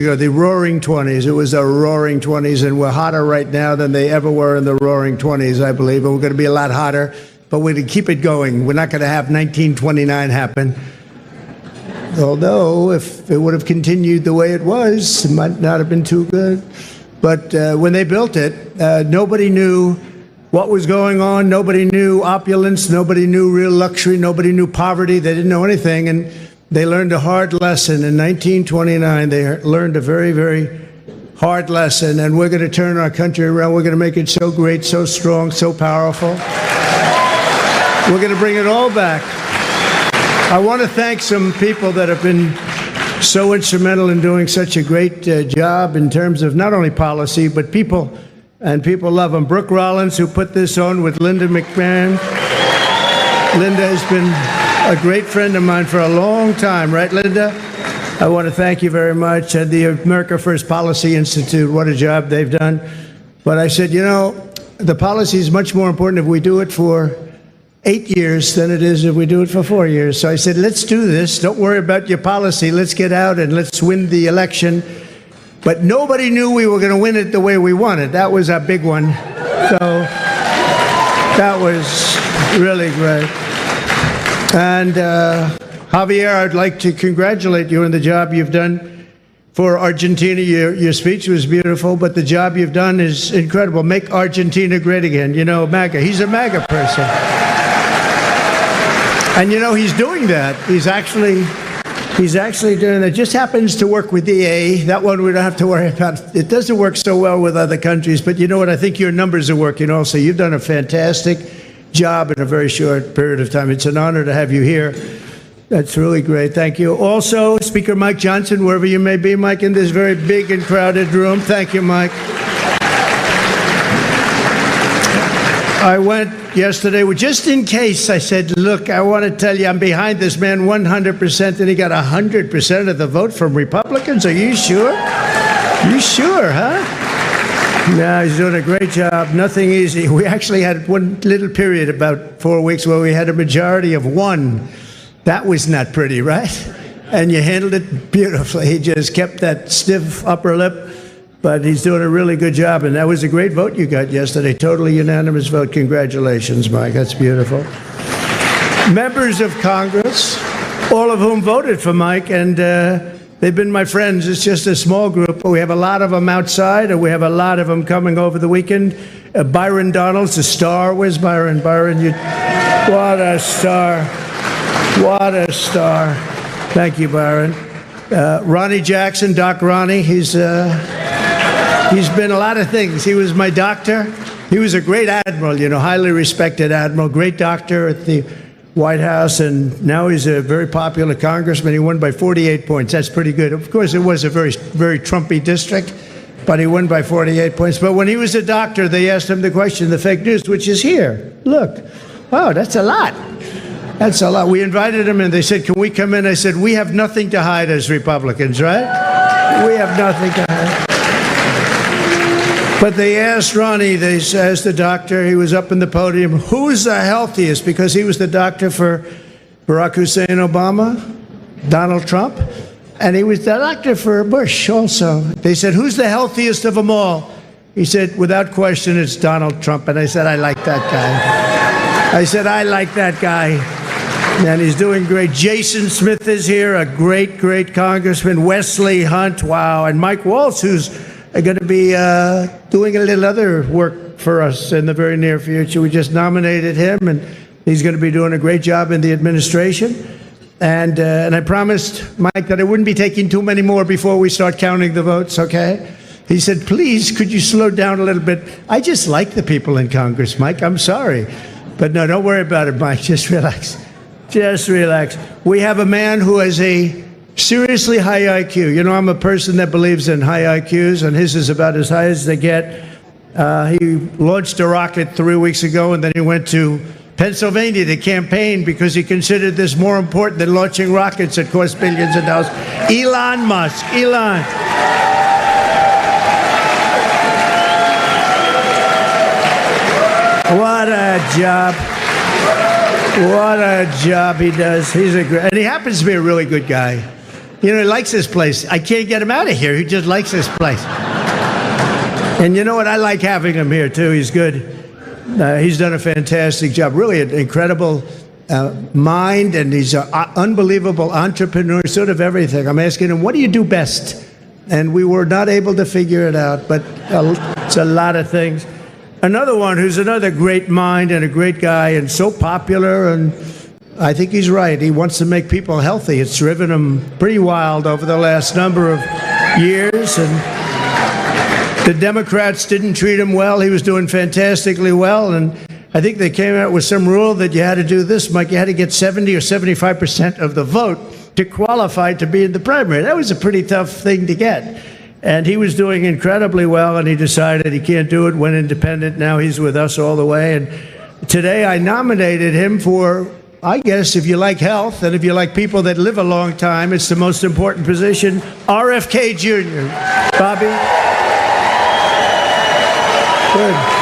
ago, the roaring 20s. It was the roaring 20s, and we're hotter right now than they ever were in the roaring 20s, I believe. And we're going to be a lot hotter, but we're going to keep it going. We're not going to have 1929 happen. Although, if it would have continued the way it was, it might not have been too good. But when they built it, nobody knew what was going on. Nobody knew opulence. Nobody knew real luxury. Nobody knew poverty. They didn't know anything. And they learned a hard lesson. In 1929, they learned a very, very hard lesson. And we're going to turn our country around. We're going to make it so great, so strong, so powerful. We're going to bring it all back. I want to thank some people that have been so instrumental in doing such a great job in terms of not only policy, but people, and people love them. Brooke Rollins, who put this on with Linda McMahon. Linda has been a great friend of mine for a long time, right, Linda? I want to thank you very much. And the America First Policy Institute, what a job they've done. But I said, you know, the policy is much more important if we do it for 8 years than it is if we do it for 4 years. So I said, let's do this. Don't worry about your policy. Let's get out and let's win the election. But nobody knew we were going to win it the way we wanted. That was our big one. So that was really great. And Javier, I'd like to congratulate you on the job you've done for Argentina. Your speech was beautiful, but the job you've done is incredible. Make Argentina great again. You know, MAGA. He's a MAGA person. And you know, he's doing that. He's actually doing that. Just happens to work with EA. That one we don't have to worry about. It doesn't work so well with other countries, but you know what? I think your numbers are working also. You've done a fantastic job in a very short period of time. It's an honor to have you here. That's really great. Thank you. Also, Speaker Mike Johnson, wherever you may be, Mike, in this very big and crowded room. Thank you, Mike. I went yesterday, just in case, I said, look, I want to tell you, I'm behind this man 100%, and he got 100% of the vote from Republicans. Are you sure? You sure, huh? No, he's doing a great job. Nothing easy. We actually had one little period, about 4 weeks, where we had a majority of 1. That was not pretty, right? And you handled it beautifully. He just kept that stiff upper lip. But he's doing a really good job, and that was a great vote you got yesterday. Totally unanimous vote. Congratulations, Mike. That's beautiful. Members of Congress, all of whom voted for Mike, and they've been my friends. It's just a small group, but we have a lot of them outside, and we have a lot of them coming over the weekend. Byron Donalds, the star. Where's Byron? Byron, what a star. What a star. Thank you, Byron. Ronnie Jackson, Doc Ronnie, he's been a lot of things. He was my doctor. He was a great admiral, you know, highly respected admiral, great doctor at the White House, and now he's a very popular congressman. He won by 48 points. That's pretty good. Of course, it was a very, very Trumpy district, but he won by 48 points. But when he was a doctor, they asked him the question, the fake news, which is here. Look, wow, that's a lot. That's a lot. We invited him, and they said, can we come in? I said, we have nothing to hide as Republicans, right? We have nothing to hide. But they asked Ronnie, they asked the doctor, he was up in the podium, who's the healthiest? Because he was the doctor for Barack Hussein Obama, Donald Trump, and he was the doctor for Bush also. They said, who's the healthiest of them all? He said, without question, it's Donald Trump. And I said, I like that guy. I said, I like that guy. And he's doing great. Jason Smith is here, a great, great congressman. Wesley Hunt, wow. And Mike Waltz, who's going to be doing a little other work for us in the very near future. We just nominated him, and he's going to be doing a great job in the administration. And I promised Mike that I wouldn't be taking too many more before we start counting the votes, okay? He said, please, could you slow down a little bit? I just like the people in Congress, Mike. I'm sorry. But no, don't worry about it, Mike. Just relax. Just relax. We have a man who has a seriously high IQ. You know, I'm a person that believes in high IQs, and his is about as high as they get. He launched a rocket 3 weeks ago, and then he went to Pennsylvania to campaign because he considered this more important than launching rockets that cost billions of dollars. Elon Musk. Elon. What a job. What a job he does. He's a great, and he happens to be a really good guy. You know, he likes this place. I can't get him out of here. He just likes this place. And you know what? I like having him here, too. He's good. He's done a fantastic job. Really an incredible mind, and he's an unbelievable entrepreneur, sort of everything. I'm asking him, what do you do best? And we were not able to figure it out, but it's a lot of things. Another one who's another great mind and a great guy and so popular, and I think he's right. He wants to make people healthy. It's driven him pretty wild over the last number of years, and the Democrats didn't treat him well. He was doing fantastically well, and I think they came out with some rule that you had to do this, Mike. You had to get 70 or 75% of the vote to qualify to be in the primary. That was a pretty tough thing to get. And he was doing incredibly well, and he decided he can't do it, went independent. Now he's with us all the way. And today I nominated him for, I guess, if you like health and if you like people that live a long time, it's the most important position, RFK Jr. Bobby? Good.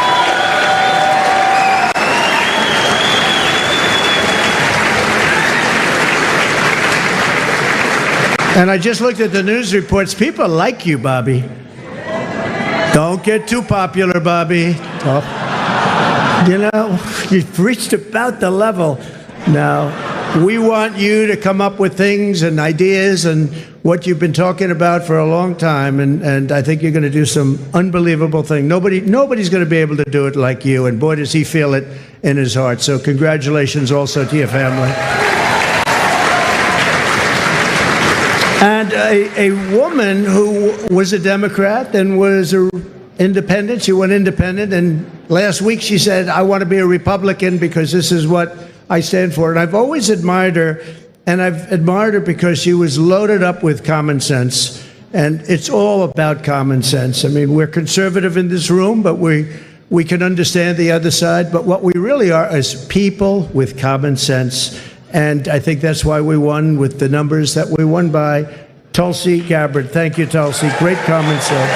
And I just looked at the news reports. People like you, Bobby. Don't get too popular, Bobby. Oh. You know, you've reached about the level. Now, we want you to come up with things and ideas and what you've been talking about for a long time. And I think you're going to do some unbelievable thing. Nobody's going to be able to do it like you. And boy, does he feel it in his heart. So congratulations also to your family. And a woman who was a Democrat and was an independent, she went independent, and last week she said, I want to be a Republican because this is what I stand for. And I've always admired her, and I've admired her because she was loaded up with common sense, and it's all about common sense. I mean, we're conservative in this room, but we can understand the other side, but what we really are is people with common sense. And I think that's why we won with the numbers that we won by. Tulsi Gabbard. Thank you, Tulsi. Great common sense.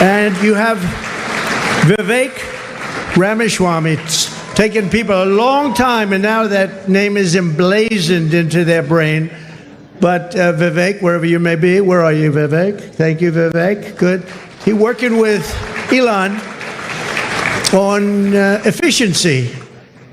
And you have Vivek Ramaswamy. It's taken people a long time, and now that name is emblazoned into their brain. But Vivek, wherever you may be, where are you, Vivek? Thank you, Vivek. Good. He's working with Elon on efficiency.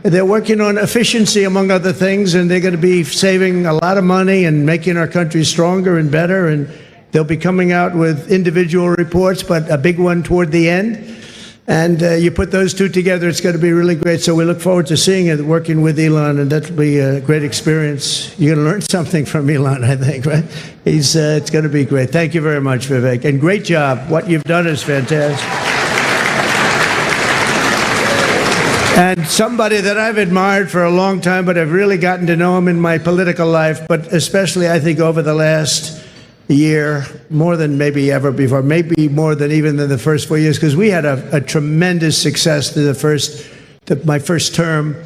They're working on efficiency, among other things, and they're going to be saving a lot of money and making our country stronger and better, and they'll be coming out with individual reports, but a big one toward the end. And you put those two together, it's going to be really great. So we look forward to seeing it, working with Elon, and that'll be a great experience. You're going to learn something from Elon, I think, right? It's going to be great. Thank you very much, Vivek, and great job. What you've done is fantastic. And somebody that I've admired for a long time, but I've really gotten to know him in my political life, but especially I think over the last year, more than maybe ever before, maybe more than even in the first 4 years, because we had a tremendous success to my first term,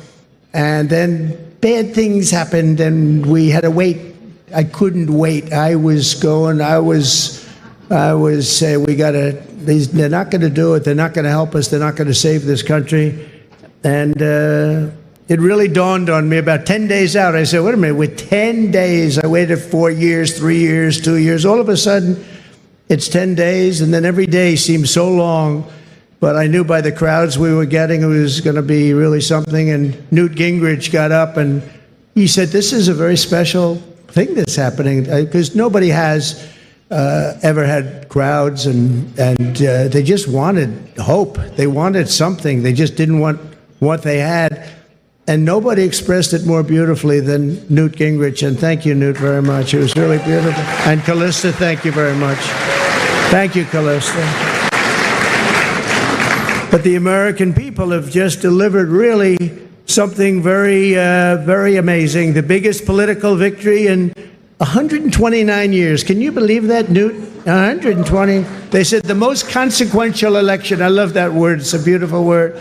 and then bad things happened, and we had to wait. I couldn't wait. I was saying, they're not going to do it. They're not going to help us. They're not going to save this country. And it really dawned on me about 10 days out. I said, wait a minute, with 10 days, I waited 4 years, 3 years, 2 years. All of a sudden, it's 10 days, and then every day seems so long. But I knew by the crowds we were getting it was going to be really something. And Newt Gingrich got up, and he said, this is a very special thing that's happening, because nobody has ever had crowds, and they just wanted hope. They wanted something. They just didn't want what they had, and nobody expressed it more beautifully than Newt Gingrich. And thank you, Newt, very much. It was really beautiful. And Callista, thank you very much. Thank you, Callista. But the American people have just delivered really something very, very amazing. The biggest political victory in 129 years. Can you believe that, Newt? 120. They said the most consequential election. I love that word. It's a beautiful word.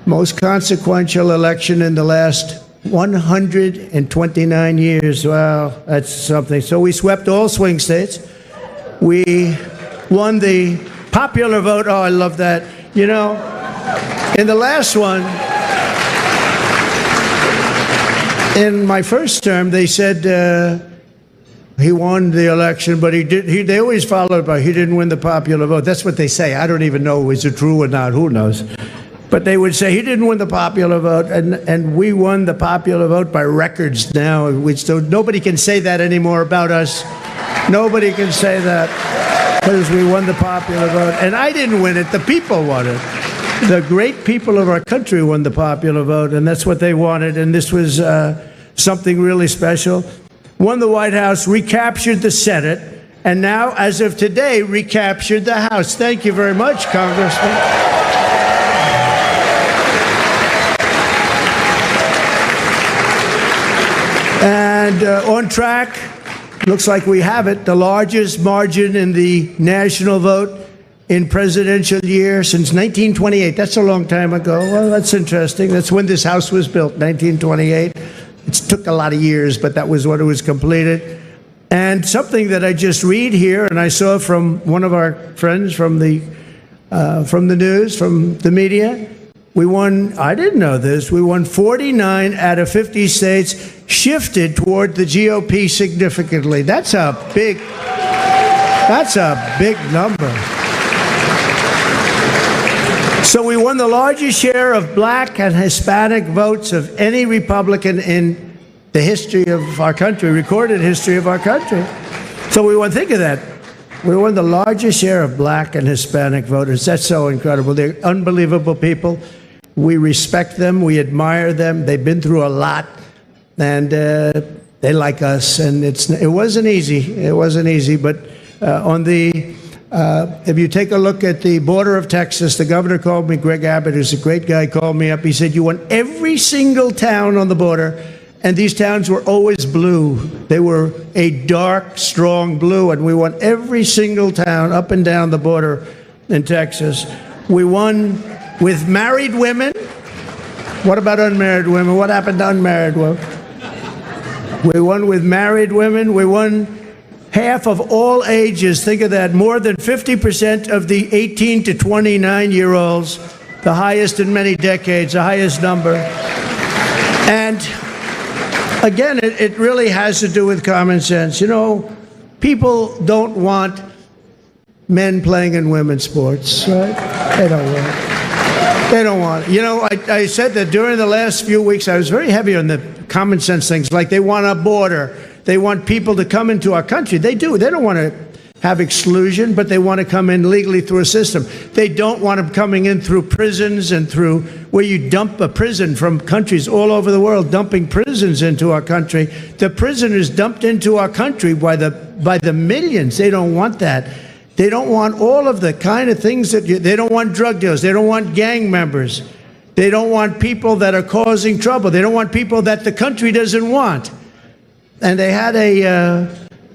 Most consequential election in the last 129 years. Wow, that's something. So we swept all swing states. We won the popular vote. Oh, I love that. You know, in the last one, In my first term, they said he won the election, but they always followed by he didn't win the popular vote. That's what they say. I don't even know is it true or not. Who knows? But they would say he didn't win the popular vote, and we won the popular vote by records now. So nobody can say that anymore about us. Nobody can say that because we won the popular vote. And I didn't win it. The people won it. The great people of our country won the popular vote, and that's what they wanted. And this was something really special. Won the White House, recaptured the Senate, and now, as of today, recaptured the House. Thank you very much, Congressman. And on track, looks like we have it, the largest margin in the national vote in presidential year since 1928. That's a long time ago. Well, that's interesting. That's when this House was built, 1928. It took a lot of years, but that was when it was completed. And something that I just read here, and I saw from one of our friends from the news, from the media, we won, I didn't know this, we won 49 out of 50 states, shifted toward the GOP significantly. That's a big number. So we won the largest share of black and Hispanic votes of any Republican in the history of our country, recorded history of our country. So we won, think of that. We won the largest share of black and Hispanic voters. That's so incredible. They're unbelievable people. We respect them. We admire them. They've been through a lot, and they like us. And it wasn't easy. It wasn't easy. But if you take a look at the border of Texas, the governor called me, Greg Gabbard, who's a great guy, called me up. He said, you won every single town on the border, and these towns were always blue. They were a dark, strong blue, and we won every single town up and down the border in Texas. We won with married women. What about unmarried women? What happened to unmarried women? We won with married women. We won half of all ages. Think of that. More than 50% of the 18 to 29-year-olds, the highest in many decades, the highest number. And again, it really has to do with common sense. You know, people don't want men playing in women's sports, right? They don't want it. They don't want it. You know, I said that during the last few weeks, I was very heavy on the common sense things, like they want a border. They want people to come into our country. They do. They don't want to have exclusion, but they want to come in legally through a system. They don't want them coming in through prisons and through where you dump a prison from countries all over the world, dumping prisons into our country. The prisoners dumped into our country by the millions. They don't want that. They don't want all of the kind of things they don't want drug dealers. They don't want gang members. They don't want people that are causing trouble. They don't want people that the country doesn't want. And they had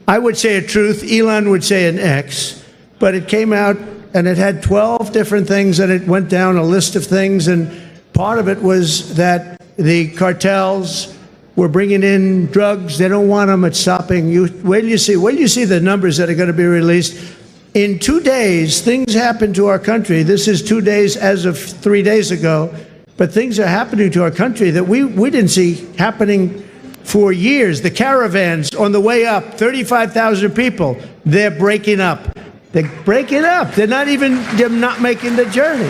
I would say a truth, Elon would say an X, but it came out and it had 12 different things, and it went down a list of things, and part of it was that the cartels were bringing in drugs. They don't want them. It's stopping. Wait till you see the numbers that are going to be released. In 2 days, things happened to our country. This is 2 days as of 3 days ago, but things are happening to our country that we didn't see happening for years. The caravans on the way up, 35,000 people, they're breaking up. They're breaking up. They're not making the journey.